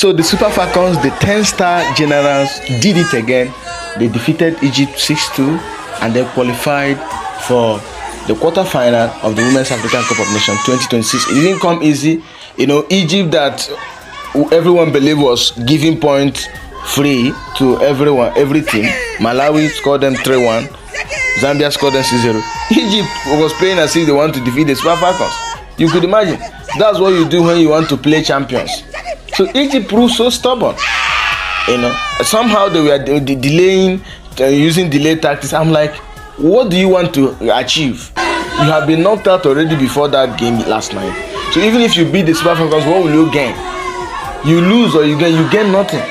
So the Super Falcons, the 10-star generals, did it again. They defeated Egypt 6-2 and then qualified for the quarterfinal of the Women's African Cup of Nations 2026. It didn't come easy. Egypt, that everyone believed was giving points free to every team. Malawi scored them 3-1. Zambia scored them 6-0. Egypt was playing as if they want to defeat the Super Falcons. You could imagine. That's what you do when you want to play champions. So Egypt proved so stubborn. Somehow they were delaying, using delay tactics. I'm like, what do you want to achieve? You have been knocked out already before that game last night. So even if you beat the Super Falcons, what will you gain? You lose or you gain nothing.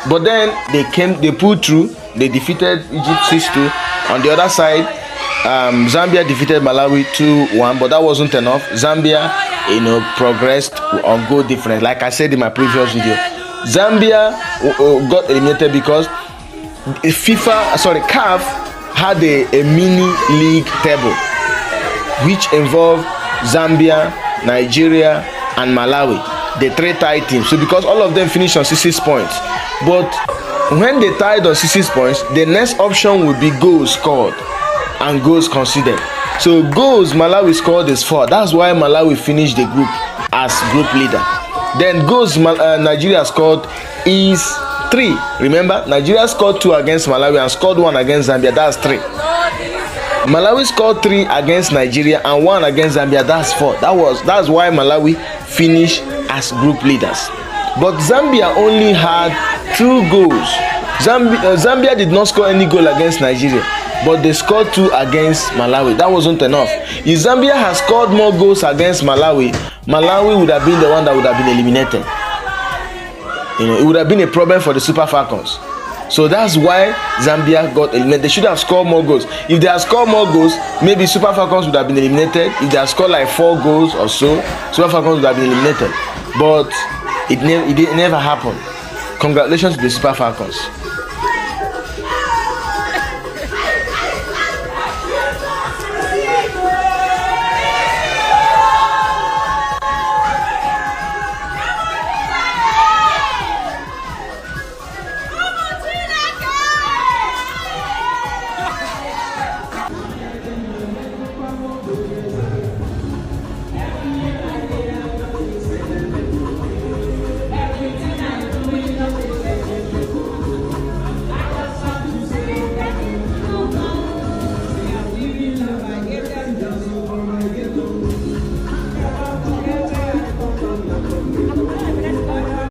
But then they pulled through. They defeated Egypt 6-2. On the other side, Zambia defeated Malawi 2-1, but that wasn't enough. Zambia, progressed on goal difference. Like I said in my previous video, Zambia got eliminated because CAF had a mini league table which involved Zambia, Nigeria, and Malawi, the three tied teams. So because all of them finished on 66 points, but when they tied on 66 points, the next option would be goals scored and goals conceded. So goals Malawi scored is 4. That's why Malawi finished the group as group leader. Then goals Nigeria scored is 3. Remember, Nigeria scored 2 against Malawi and scored 1 against Zambia. That's 3. Malawi scored 3 against Nigeria and 1 against Zambia. That's 4. That's why Malawi finished as group leaders. But Zambia only had 2 goals. Zambia did not score any goal against Nigeria, but they scored 2 against Malawi. That wasn't enough. If Zambia had scored more goals against Malawi, Malawi would have been the one that would have been eliminated. It would have been a problem for the Super Falcons. So that's why Zambia got eliminated. They should have scored more goals. If they had scored more goals, maybe Super Falcons would have been eliminated. If they had scored like 4 goals or so, Super Falcons would have been eliminated. But it never happened. Congratulations to the Super Falcons.